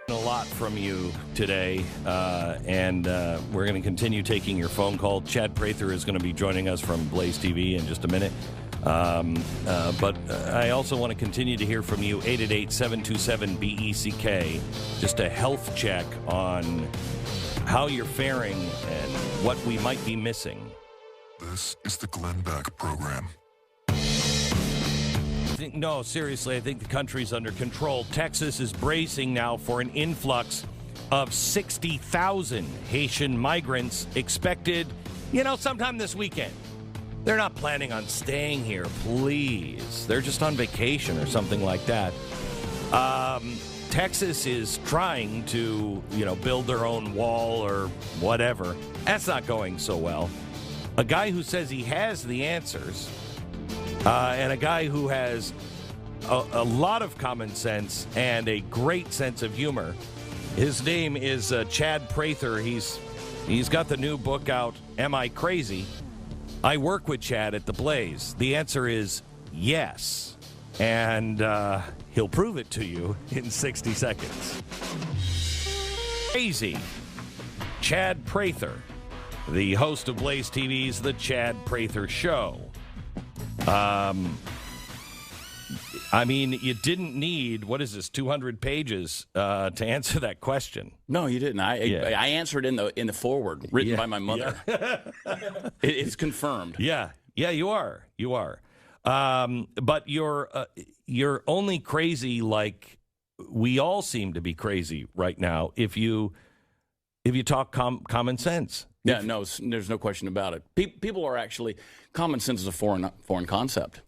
A lot from you today, and we're going to continue taking your phone call. Chad Prather is going to be joining us from Blaze TV in just a minute. But I also want to continue to hear from you, 888-727-BECK, just a health check on how you're faring and what we might be missing. This is the Glenn Beck Program. No, seriously, I think the country's under control. Texas is bracing now for an influx of 60,000 Haitian migrants expected, sometime this weekend. They're not planning on staying here, please. They're just on vacation or something like that. Texas is trying to, build their own wall or whatever. That's not going so well. A guy who says he has the answers, and a guy who has a lot of common sense and a great sense of humor. His name is Chad Prather. He's got the new book out, Am I Crazy? I work with Chad at the Blaze. The answer is yes. And he'll prove it to you in 60 seconds. Crazy. Chad Prather, the host of Blaze TV's The Chad Prather Show. You didn't need, 200 pages to answer that question. No, you didn't. I answered in the foreword written by my mother. Yeah. It's confirmed. Yeah, you are. But you're only crazy like we all seem to be crazy right now if you talk common sense. Yeah, no, there's no question about it. People are actually, common sense is a foreign concept.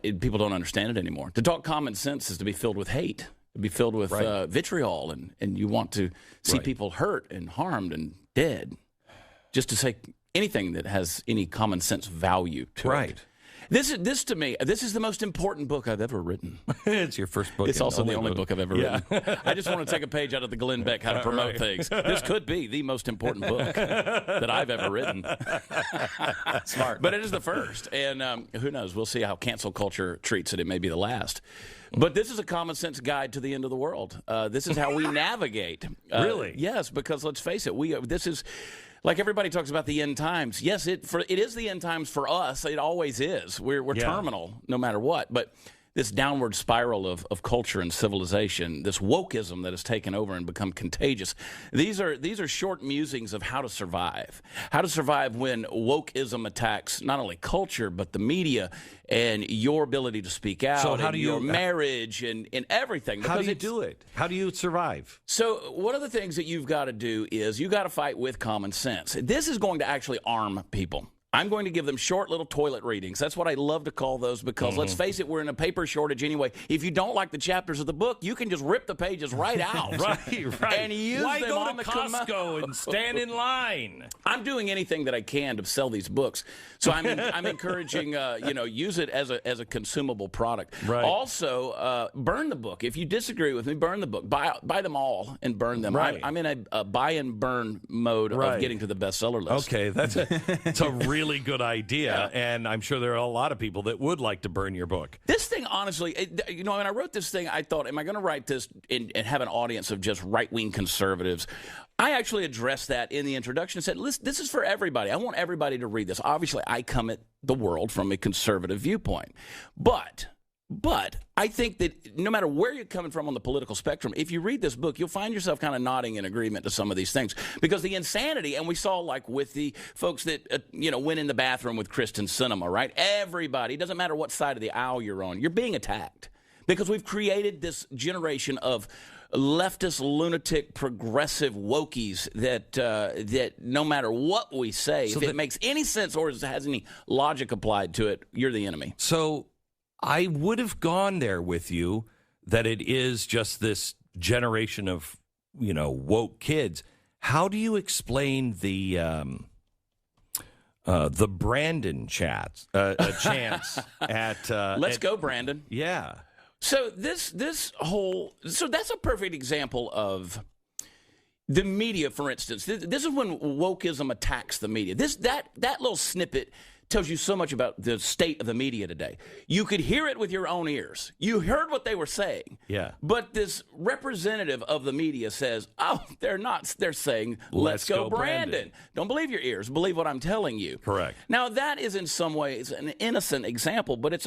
People don't understand it anymore. To talk common sense is to be filled with hate, to be filled with vitriol, and you want to see people hurt and harmed and dead, just to say anything that has any common sense value to it. This to me, this is the most important book I've ever written. It's your first book. It's also the only book I've ever written. I just want to take a page out of the Glenn Beck How to Promote Things. This could be the most important book that I've ever written. Smart. But it is the first. And who knows? We'll see how cancel culture treats it. It may be the last. But this is a common sense guide to the end of the world. This is how we navigate. Really? Yes, because let's face it, this is... Like everybody talks about the end times. Yes, it is the end times for us. It always is. We're terminal no matter what. But this downward spiral of culture and civilization, this wokeism that has taken over and become contagious, these are short musings of how to survive. How to survive when wokeism attacks not only culture, but the media and your ability to speak out, so how do you, your marriage and everything. How do you do it? How do you survive? So one of the things that you've got to do is you got to fight with common sense. This is going to actually arm people. I'm going to give them short little toilet readings. That's what I love to call those because, let's face it, we're in a paper shortage anyway. If you don't like the chapters of the book, you can just rip the pages right out. Right. And use Why them go on to the Costco and stand in line? I'm doing anything that I can to sell these books. So I'm encouraging, use it as a consumable product. Right. Also, burn the book. If you disagree with me, burn the book. Buy them all and burn them. Right. I'm in a buy and burn mode of getting to the bestseller list. Okay, that's a really good idea. And I'm sure there are a lot of people that would like to burn your book. This thing, honestly, when I wrote this thing, I thought, am I going to write this and have an audience of just right-wing conservatives? I actually addressed that in the introduction and said, listen, this is for everybody. I want everybody to read this. Obviously, I come at the world from a conservative viewpoint. But I think that no matter where you're coming from on the political spectrum, if you read this book, you'll find yourself kind of nodding in agreement to some of these things. Because the insanity, and we saw like with the folks that, went in the bathroom with Kristen Sinema, right? Everybody, doesn't matter what side of the aisle you're on, you're being attacked. Because we've created this generation of leftist, lunatic, progressive wokies that no matter what we say, if it makes any sense or has any logic applied to it, you're the enemy. So I would have gone there with you that it is just this generation of, woke kids. How do you explain the Brandon chance at Let's go, Brandon. Yeah. So that's a perfect example of the media, for instance. This is when wokeism attacks the media. That little snippet tells you so much about the state of the media today. You could hear it with your own ears. You heard what they were saying. Yeah. But this representative of the media says, oh, they're not. They're saying, let's go Brandon. Don't believe your ears. Believe what I'm telling you. Correct. Now, that is in some ways an innocent example, but it's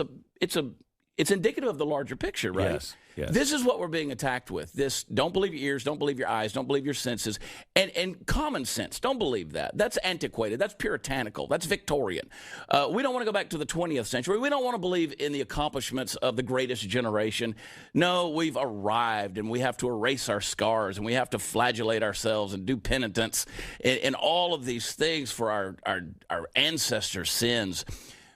indicative of the larger picture, right? Yes. Yes. This is what we're being attacked with. This, don't believe your ears, don't believe your eyes, don't believe your senses, and common sense. Don't believe that. That's antiquated. That's puritanical. That's Victorian. We don't want to go back to the 20th century. We don't want to believe in the accomplishments of the greatest generation. No, we've arrived, and we have to erase our scars, and we have to flagellate ourselves and do penitence and all of these things for our ancestors' sins.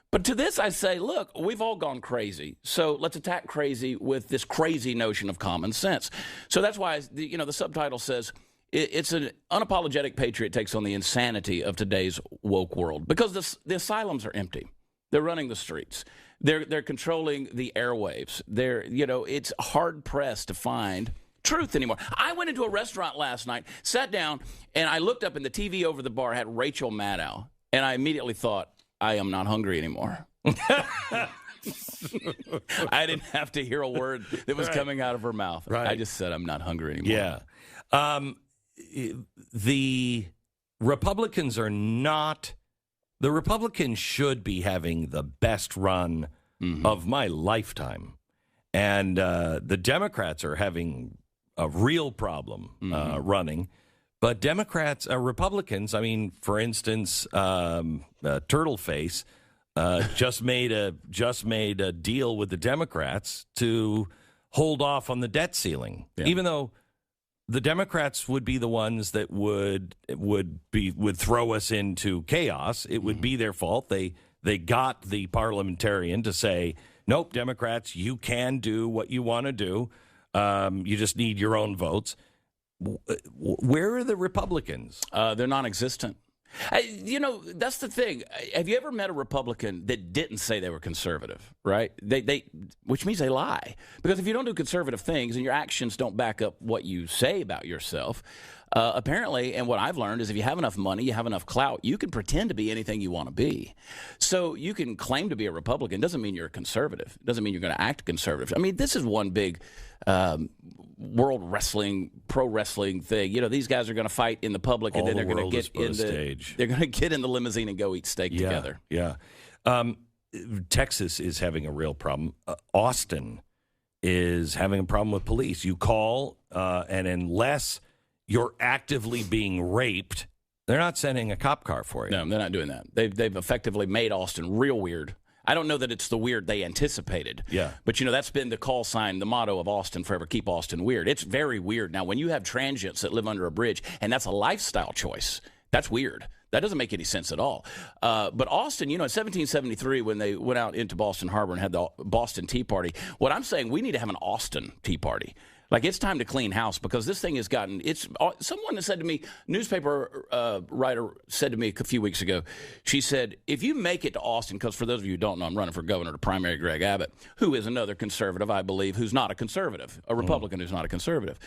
But to this, I say, look, we've all gone crazy. So let's attack crazy with this crazy notion of common sense. So that's why, the subtitle says, it's an unapologetic patriot takes on the insanity of today's woke world. Because the asylums are empty. They're running the streets. They're controlling the airwaves. It's hard-pressed to find truth anymore. I went into a restaurant last night, sat down, and I looked up, and the TV over the bar had Rachel Maddow. And I immediately thought, I am not hungry anymore. I didn't have to hear a word that was coming out of her mouth. Right. I just said, I'm not hungry anymore. Yeah. The Republicans are not – the Republicans should be having the best run of my lifetime. And the Democrats are having a real problem running. But Republicans, I mean, for instance, Turtleface just made a deal with the Democrats to hold off on the debt ceiling, even though the Democrats would be the ones that would throw us into chaos. It would be their fault. They got the parliamentarian to say, nope, Democrats, you can do what you want to do. You just need your own votes. Where are the Republicans? They're non-existent. That's the thing. Have you ever met a Republican that didn't say they were conservative, right? Which means they lie. Because if you don't do conservative things and your actions don't back up what you say about yourself, apparently, and what I've learned is if you have enough money, you have enough clout, you can pretend to be anything you want to be. So you can claim to be a Republican. Doesn't mean you're a conservative. Doesn't mean you're going to act conservative. I mean, this is one big world wrestling, pro wrestling thing. These guys are going to fight in the public, and then they're going to get in they're going to get in the limousine and go eat steak together. Yeah. Texas is having a real problem. Austin is having a problem with police. You call, and unless you're actively being raped, they're not sending a cop car for you. No, they're not doing that. They've effectively made Austin real weird. I don't know that it's the weird they anticipated. Yeah. But, that's been the call sign, the motto of Austin forever, keep Austin weird. It's very weird. Now, when you have transients that live under a bridge, and that's a lifestyle choice, that's weird. That doesn't make any sense at all. But Austin, in 1773, when they went out into Boston Harbor and had the Boston Tea Party, what I'm saying, we need to have an Austin Tea Party. Like, it's time to clean house because this thing has gotten – someone that said to me, newspaper writer said to me a few weeks ago, she said, if you make it to Austin, because for those of you who don't know, I'm running for governor to primary Greg Abbott, who is another conservative, I believe, who's not a conservative, a Republican who's not a conservative.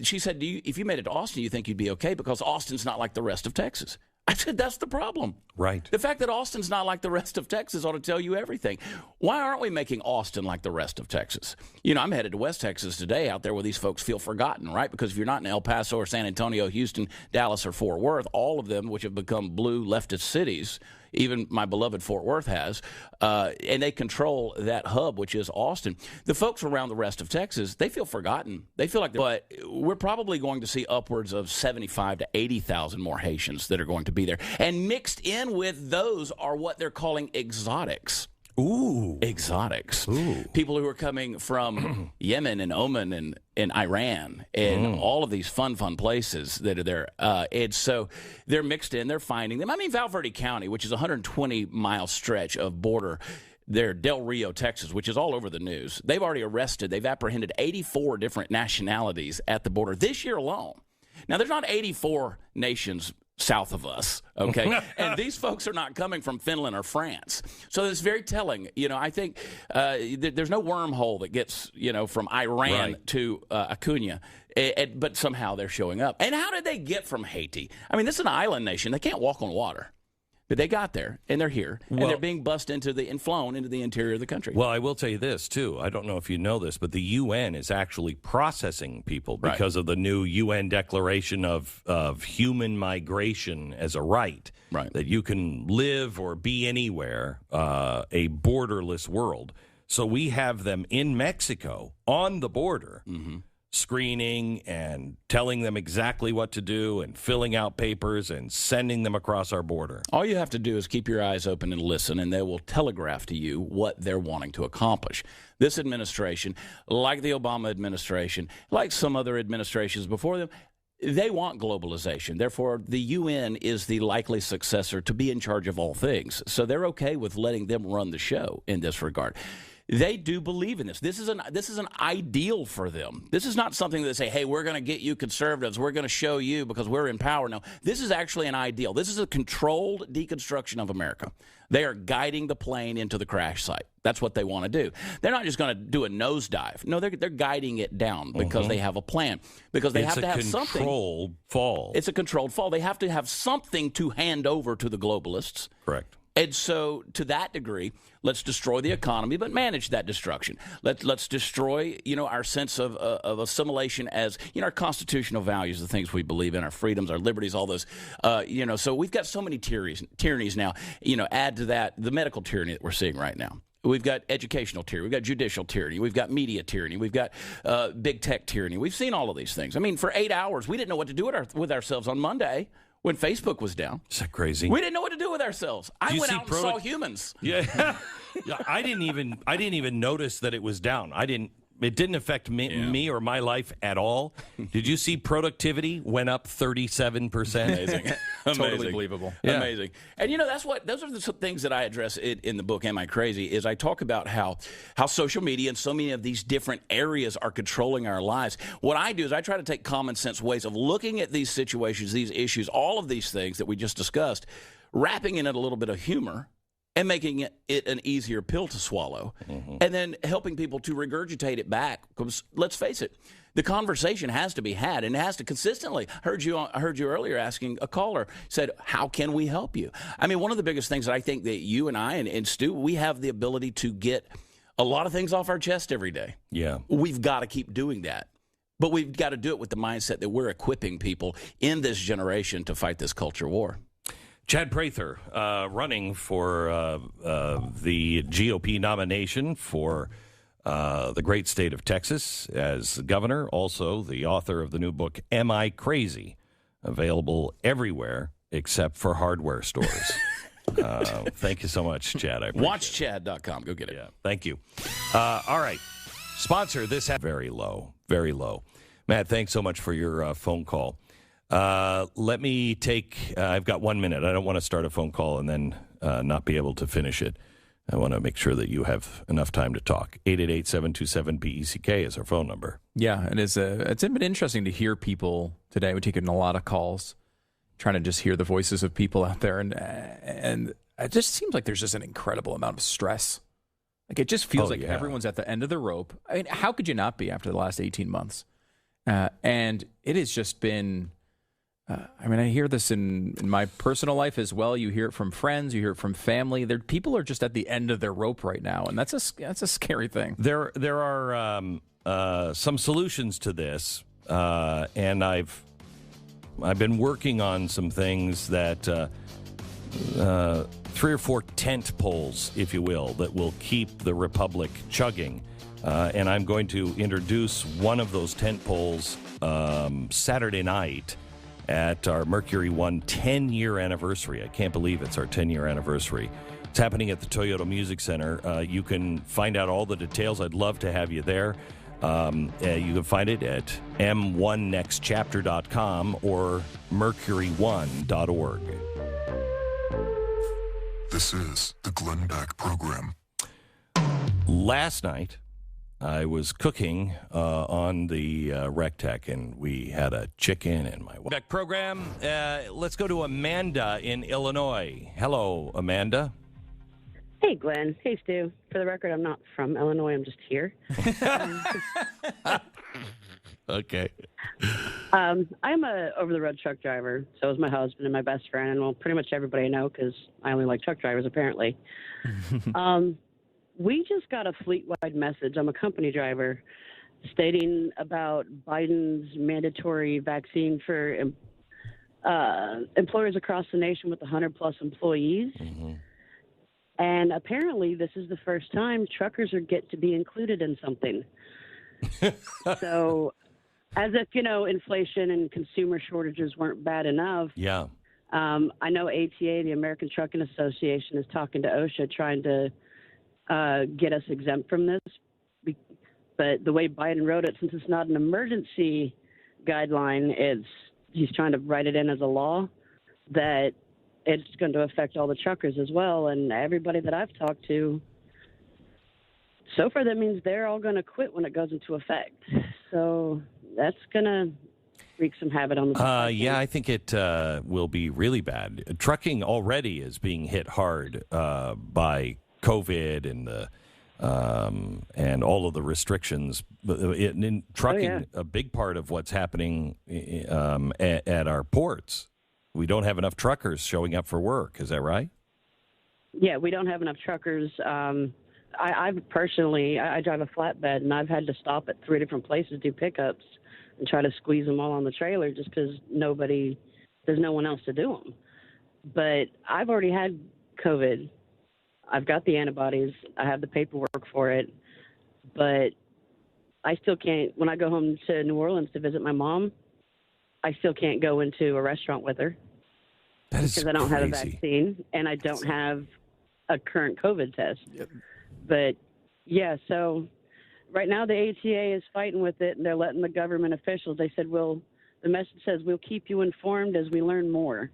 She said, if you made it to Austin, you think you'd be okay because Austin's not like the rest of Texas. I said, that's the problem. Right. The fact that Austin's not like the rest of Texas ought to tell you everything. Why aren't we making Austin like the rest of Texas? I'm headed to West Texas today out there where these folks feel forgotten, right? Because if you're not in El Paso or San Antonio, Houston, Dallas, or Fort Worth, all of them, which have become blue leftist cities, even my beloved Fort Worth has, and they control that hub, which is Austin. The folks around the rest of Texas, they feel forgotten. They feel like, but we're probably going to see upwards of 75 to 80,000 more Haitians that are going to be there. And mixed in with those are what they're calling exotics. Ooh. Exotics. Ooh. People who are coming from Yemen and Oman and Iran and all of these fun places that are there. And so they're mixed in. They're finding them. I mean, Val Verde County, which is a 120-mile stretch of border there, Del Rio, Texas, which is all over the news. They've already they've apprehended 84 different nationalities at the border this year alone. Now, there's not 84 nations south of us, okay? And these folks are not coming from Finland or France. So it's very telling. I think there's no wormhole that gets, from Iran to Acuna, but somehow they're showing up. And how did they get from Haiti? I mean, this is an island nation. They can't walk on water. But they got there, and they're here, and they're being bussed and flown into the interior of the country. Well, I will tell you this, too. I don't know if you know this, but the UN is actually processing people because of the new UN Declaration of Human Migration as a right. Right. That you can live or be anywhere, a borderless world. So we have them in Mexico on the border. Screening and telling them exactly what to do and filling out papers and sending them across our border. All you have to do is keep your eyes open and listen, and they will telegraph to you what they're wanting to accomplish. This administration, like the Obama administration, like some other administrations before them, they want globalization. Therefore, the UN is the likely successor to be in charge of all things. So they're okay with letting them run the show in this regard. They do believe in this. This is an ideal for them. This is not something that they say, hey, we're going to get you conservatives. We're going to show you because we're in power. No, this is actually an ideal. This is a controlled deconstruction of America. They are guiding the plane into the crash site. That's what they want to do. They're not just going to do a nosedive. No, they're guiding it down because they have a plan. Because they have to have something. It's a controlled fall. It's a controlled fall. They have to have something to hand over to the globalists. Correct. And so, to that degree, let's destroy the economy, but manage that destruction. Let's destroy, our sense of assimilation as, our constitutional values, the things we believe in, our freedoms, our liberties, all those, So we've got so many tyrannies now. Add to that the medical tyranny that we're seeing right now. We've got educational tyranny. We've got judicial tyranny. We've got media tyranny. We've got big tech tyranny. We've seen all of these things. I mean, for 8 hours, we didn't know what to do with ourselves on Monday. When Facebook was down. Is that crazy? We didn't know what to do with ourselves. I went out and saw humans. Yeah. I didn't even notice that it was down. It didn't affect me or my life at all. Did you see productivity went up 37%? Amazing. Totally believable. Yeah. Amazing. And those are the things that I address in the book, Am I Crazy? Is I talk about how social media and so many of these different areas are controlling our lives. What I do is I try to take common sense ways of looking at these situations, these issues, all of these things that we just discussed, wrapping in it a little bit of humor, and making it an easier pill to swallow, and then helping people to regurgitate it back. Because let's face it, the conversation has to be had, and it has to consistently. I heard you earlier asking a caller, said, how can we help you? I mean, one of the biggest things that I think that you and I and Stu, we have the ability to get a lot of things off our chest every day. Yeah. We've got to keep doing that. But we've got to do it with the mindset that we're equipping people in this generation to fight this culture war. Chad Prather running for the GOP nomination for the great state of Texas as governor. Also, the author of the new book, Am I Crazy? Available everywhere except for hardware stores. Thank you so much, Chad. I appreciate it. WatchChad.com. Go get it. Yeah, thank you. All right. Sponsor this. Very low. Very low. Matt, thanks so much for your phone call. Let me take, I've got 1 minute. I don't want to start a phone call and then not be able to finish it. I want to make sure that you have enough time to talk. 888-727-BECK is our phone number. Yeah, and it's been interesting to hear people today. We're taking a lot of calls, trying to just hear the voices of people out there. And it just seems like there's just an incredible amount of stress. Like, it just feels like everyone's at the end of the rope. I mean, how could you not be after the last 18 months? And it has just been... I hear this in my personal life as well. You hear it from friends. You hear it from family. People are just at the end of their rope right now, and that's a scary thing. There are some solutions to this, and I've been working on some things that 3 or 4 tent poles, if you will, that will keep the Republic chugging. And I'm going to introduce one of those tent poles Saturday night at our Mercury One 10-year anniversary. I can't believe it's our 10-year anniversary. It's happening at the Toyota Music Center. You can find out all the details. I'd love to have you there. You can find it at m1nextchapter.com or mercury1.org. This is the Glenn Beck Program. Last night, I was cooking on the Rectech, and we had a chicken and my Beck program. Let's go to Amanda in Illinois. Hello, Amanda. Hey, Glenn. Hey, Stu. For the record, I'm not from Illinois. I'm just here. Okay. I'm a over-the-road truck driver. So is my husband and my best friend, and well, pretty much everybody I know because I only like truck drivers apparently. We just got a fleet-wide message. I'm a company driver, stating about Biden's mandatory vaccine for employers across the nation with 100-plus employees. Mm-hmm. And apparently, this is the first time truckers are get to be included in something. So, as if, inflation and consumer shortages weren't bad enough. Yeah. I know ATA, the American Trucking Association, is talking to OSHA trying to get us exempt from this. But the way Biden wrote it, since it's not an emergency guideline, he's trying to write it in as a law that it's going to affect all the truckers as well. And everybody that I've talked to, so far that means they're all going to quit when it goes into effect. So that's going to wreak some havoc on the yeah, I think it will be really bad. Trucking already is being hit hard by COVID and all of the restrictions. In trucking, a big part of what's happening at our ports, we don't have enough truckers showing up for work. Is that right? Yeah, we don't have enough truckers. I personally drive a flatbed, and I've had to stop at 3 different places, do pickups, and try to squeeze them all on the trailer just because there's no one else to do them. But I've already had COVID. I've got the antibodies. I have the paperwork for it. But I still can't, when I go home to New Orleans to visit my mom, I still can't go into a restaurant with her. That is because I don't crazy. have a vaccine and I don't have a current COVID test. Yep. But, yeah, so right now the ATA is fighting with it, and they're letting the government officials, they said, the message says, we'll keep you informed as we learn more,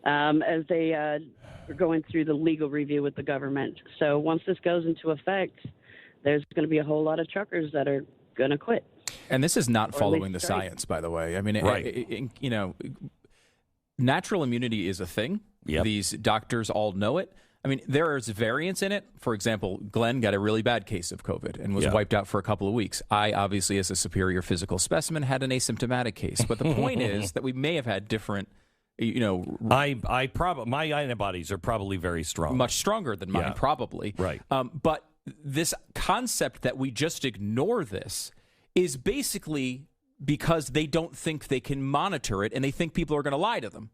as they are going through the legal review with the government. So once this goes into effect, there's going to be a whole lot of truckers that are going to quit. And this is not Or following the at least strike. science, by the way. I mean, Right. Natural immunity is a thing. Yep. These doctors all know it. I mean, there is variance in it. For example, Glenn got a really bad case of COVID and was wiped out for a couple of weeks. I, obviously, as a superior physical specimen, had an asymptomatic case. But the point is that we may have had different, my antibodies are probably very strong. much stronger than mine, probably. Right. But this concept that we just ignore this is basically because they don't think they can monitor it, and they think people are going to lie to them.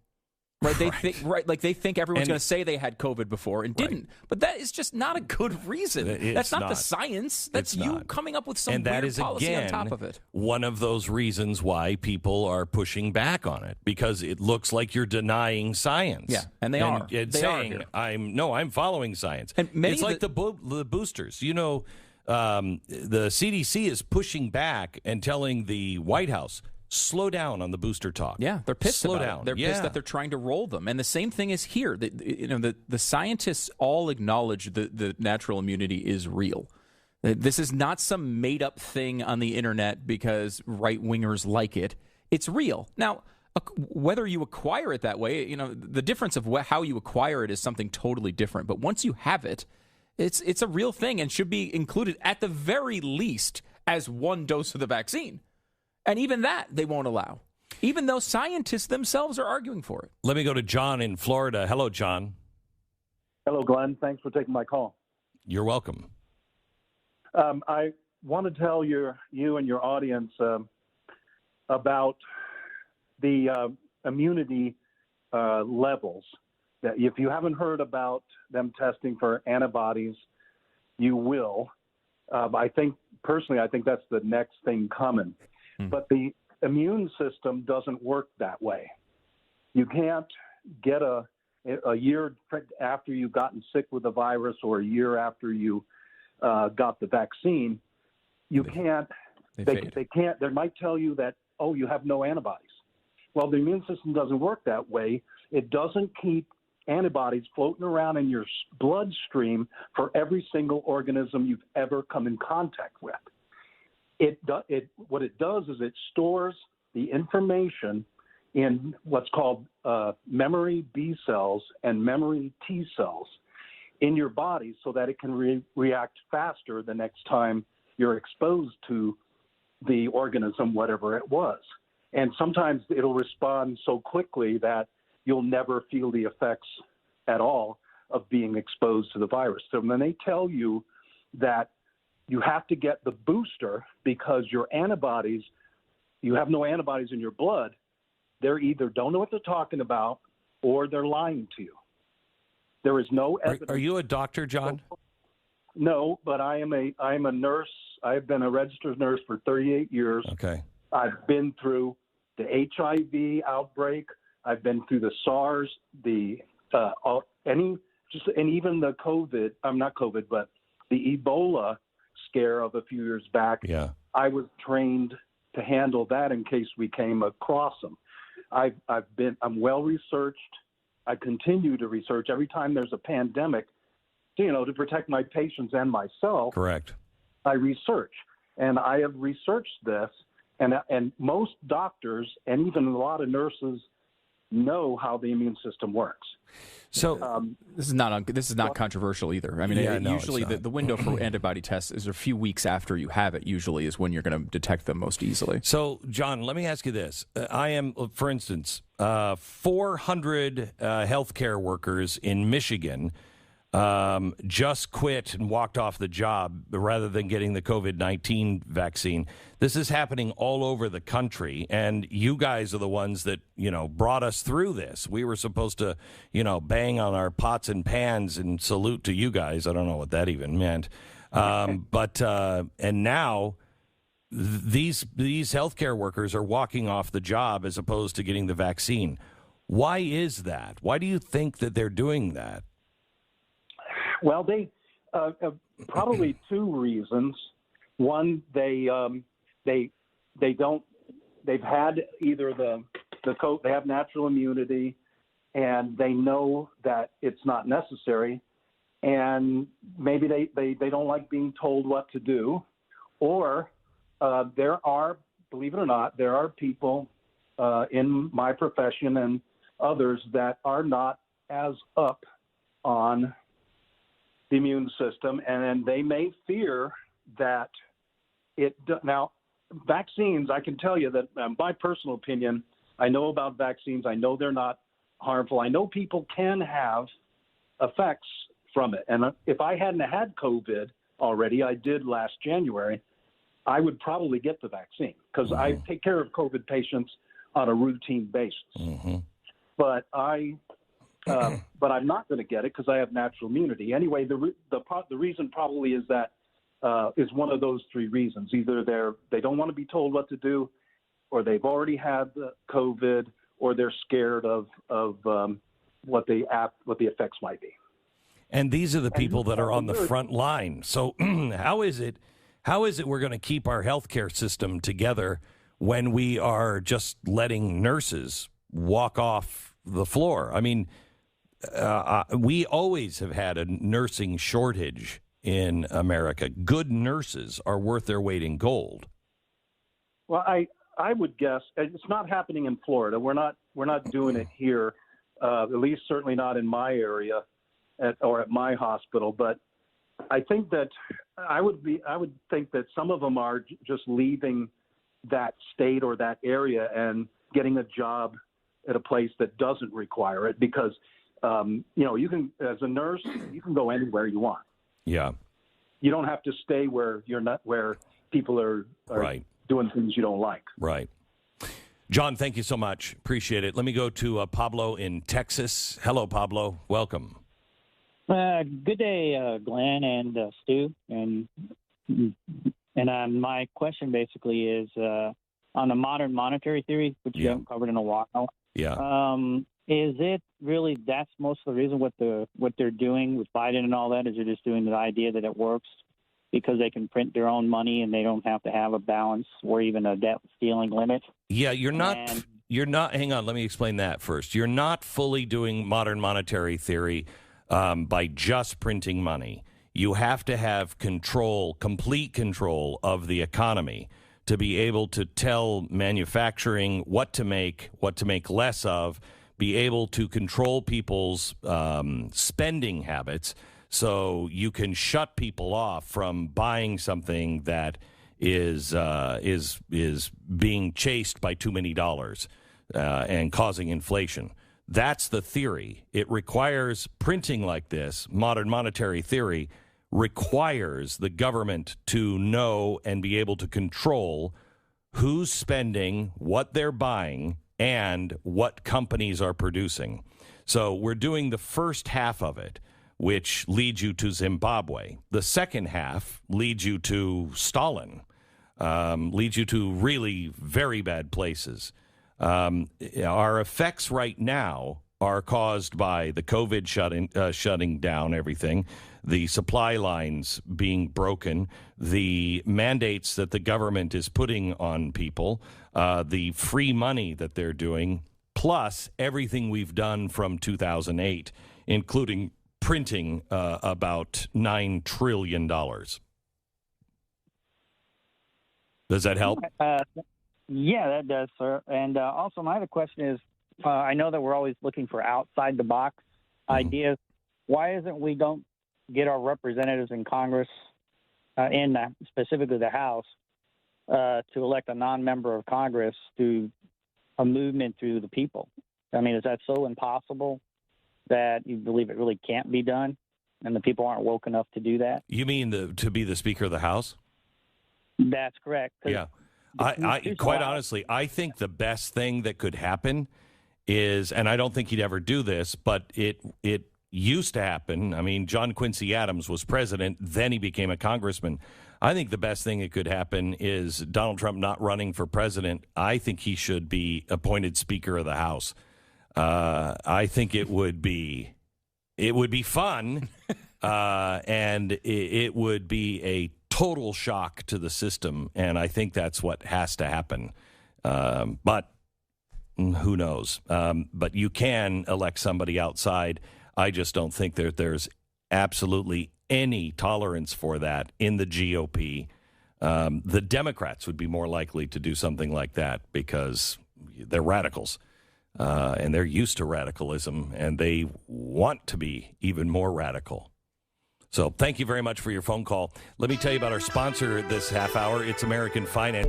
Right? They think everyone's going to say they had COVID before and didn't. But that is just not a good reason. That's not the science. That's you coming up with some weird policy on top of it. One of those reasons why people are pushing back on it, because it looks like you're denying science. Yeah, and they are. And They saying, are I'm following science. And it's like the boosters. The CDC is pushing back and telling the White House, slow down on the booster talk. Yeah, they're pissed Slow about down. it. They're pissed that they're trying to roll them. And the same thing is here. The scientists all acknowledge that the natural immunity is real. This is not some made-up thing on the internet because right-wingers like it. It's real. Now, whether you acquire it that way, the difference of how you acquire it is something totally different. But once you have it, it's a real thing and should be included at the very least as one dose of the vaccine. And even that they won't allow, even though scientists themselves are arguing for it. Let me go to John in Florida. Hello, John. Hello, Glenn. Thanks for taking my call. You're welcome. I want to tell you and your audience about the immunity levels. That if you haven't heard about them testing for antibodies, you will. I think that's the next thing coming. But the immune system doesn't work that way. You can't get a year after you've gotten sick with the virus or a year after you got the vaccine. You can't. They can't. They might tell you that, you have no antibodies. Well, the immune system doesn't work that way. It doesn't keep antibodies floating around in your bloodstream for every single organism you've ever come in contact with. What it does is it stores the information in what's called memory B cells and memory T cells in your body so that it can react faster the next time you're exposed to the organism, whatever it was. And sometimes it'll respond so quickly that you'll never feel the effects at all of being exposed to the virus. So when they tell you that you have to get the booster because your antibodies, you have no antibodies in your blood, they're either don't know what they're talking about or they're lying to you. There is no evidence. Are you a doctor, John? No, but I am a nurse. I've been a registered nurse for 38 years. Okay. I've been through the HIV outbreak. I've been through the SARS, and even the COVID. I'm not COVID, but the Ebola scare of a few years back. Yeah. I was trained to handle that in case we came across them. I'm well researched. I continue to research every time there's a pandemic, to protect my patients and myself. Correct. I research, and I have researched this, and most doctors and even a lot of nurses know how the immune system works. So this is not controversial either. I mean, usually the window for antibody tests is a few weeks after you have it. Usually is when you're going to detect them most easily. So, John, let me ask you this: I am, for instance, 400 healthcare workers in Michigan just quit and walked off the job rather than getting the COVID-19 vaccine. This is happening all over the country, and you guys are the ones that, brought us through this. We were supposed to, bang on our pots and pans and salute to you guys. I don't know what that even meant. And now these healthcare workers are walking off the job as opposed to getting the vaccine. Why is that? Why do you think that they're doing that? Well, they probably two reasons. One, they've had either the they have natural immunity, and they know that it's not necessary, and maybe they don't like being told what to do, or there are, believe it or not, there are people in my profession and others that are not as up on the immune system, and they may fear that now vaccines, I can tell you that my personal opinion, I know about vaccines. I know they're not harmful. I know people can have effects from it. And if I hadn't had COVID already, I did last January, I would probably get the vaccine because I take care of COVID patients on a routine basis. Mm-hmm. But but I'm not going to get it because I have natural immunity. Anyway, the reason probably is that is one of those three reasons. Either they don't want to be told what to do, or they've already had the COVID, or they're scared of what the effects might be. And these are the people that are on the front line. So how is it we're going to keep our healthcare system together when we are just letting nurses walk off the floor? I mean, we always have had a nursing shortage in America. Good nurses are worth their weight in gold. Well, I would guess it's not happening in Florida. We're not doing it here, at least certainly not in my area or at my hospital. But I think that I would think that some of them are just leaving that state or that area and getting a job at a place that doesn't require it because you can, as a nurse, you can go anywhere you want. Yeah. You don't have to stay where people are right. doing things you don't like. Right. John, thank you so much. Appreciate it. Let me go to Pablo in Texas. Hello, Pablo. Welcome. Good day, Glenn and Stu. And my question basically is on the modern monetary theory, which you haven't covered in a while. Yeah. Is it really that's most of the reason what they're doing with Biden and all that? Is they're just doing the idea that it works because they can print their own money and they don't have to have a balance or even a debt ceiling limit? Yeah, you're not. Hang on, let me explain that first. You're not fully doing modern monetary theory by just printing money. You have to have complete control of the economy to be able to tell manufacturing what to make less of, be able to control people's spending habits so you can shut people off from buying something that is being chased by too many dollars and causing inflation. That's the theory. It requires printing like this. Modern monetary theory requires the government to know and be able to control who's spending, what they're buying, and what companies are producing. So we're doing the first half of it, which leads you to Zimbabwe. The second half leads you to Stalin, leads you to really very bad places. Our effects right now are caused by the COVID shutting down everything, the supply lines being broken, the mandates that the government is putting on people, the free money that they're doing, plus everything we've done from 2008, including printing about $9 trillion. Does that help? Yeah, that does, sir. And also, my other question is, I know that we're always looking for outside-the-box ideas. Why isn't we don't get our representatives in Congress, specifically the House, to elect a non-member of Congress through a movement through the people? I mean, is that so impossible that you believe it really can't be done, and the people aren't woke enough to do that? You mean to be the Speaker of the House? That's correct. Yeah. I quite honestly, I think the best thing that could happen is, and I don't think he'd ever do this, but it used to happen. I mean, John Quincy Adams was president, then he became a congressman. I think the best thing that could happen is Donald Trump not running for president. I think he should be appointed Speaker of the House. I think it would be fun, and it would be a total shock to the system, and I think that's what has to happen. But who knows? But you can elect somebody outside. I just don't think that there's absolutely any tolerance for that in the GOP. The Democrats would be more likely to do something like that because they're radicals, and they're used to radicalism, and they want to be even more radical. So thank you very much for your phone call. Let me tell you about our sponsor this half hour. It's American Finance.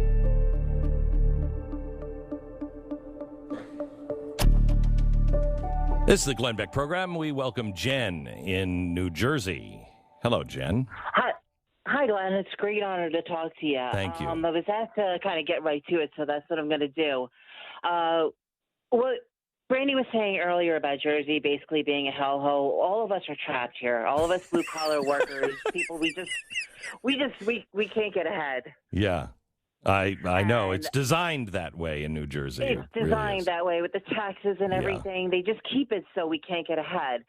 This is the Glenn Beck program. We welcome Jen in New Jersey. Hello, Jen. Hi, Glenn. It's a great honor to talk to you. Thank you. I was asked to kind of get right to it, so that's what I'm going to do. What Brandy was saying earlier about Jersey basically being a hellhole, all of us are trapped here. All of us blue-collar workers, people, we can't get ahead. Yeah. I know. It's designed that way in New Jersey. It's designed that way with the taxes and everything. Yeah. They just keep it so we can't get ahead.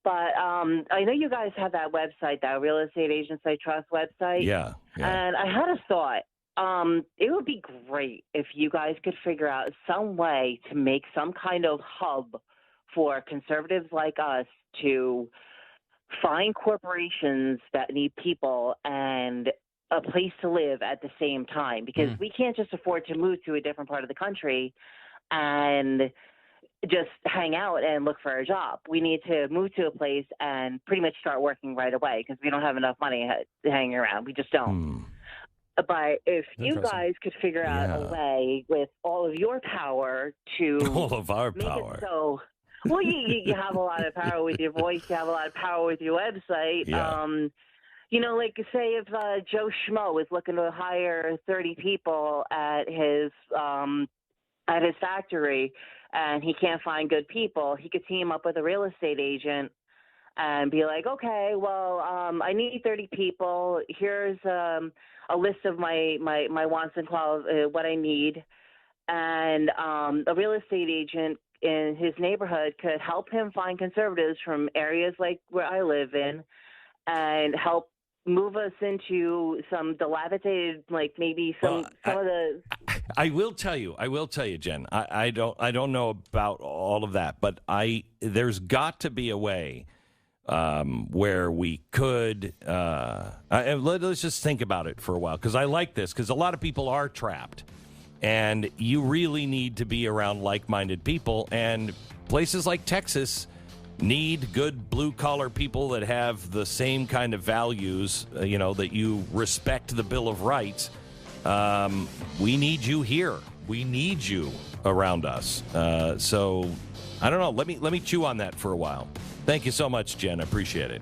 But I know you guys have that website, that Real Estate Agents I Trust website. Yeah. And I had a thought. It would be great if you guys could figure out some way to make some kind of hub for conservatives like us to find corporations that need people and a place to live at the same time, because we can't just afford to move to a different part of the country and just hang out and look for a job. We need to move to a place and pretty much start working right away because we don't have enough money hanging around. We just don't. But if you guys could figure out a way with all of your power to all of our make power. It so, well, you have a lot of power with your voice. You have a lot of power with your website. Yeah. You know, like say if Joe Schmo is looking to hire 30 people at his factory and he can't find good people, he could team up with a real estate agent and be like, okay, well, I need 30 people. Here's a list of my wants and what I need. And a real estate agent in his neighborhood could help him find conservatives from areas like where I live in and help move us into some dilapidated, like maybe some of the. I will tell you, Jen. I don't know about all of that, but there's got to be a way where we could. Let's just think about it for a while, because I like this, because a lot of people are trapped, and you really need to be around like-minded people, and places like Texas need good blue-collar people that have the same kind of values, that you respect the Bill of Rights, We need you here. We need you around us. So I don't know. Let me chew on that for a while. Thank you so much, Jen. I appreciate it.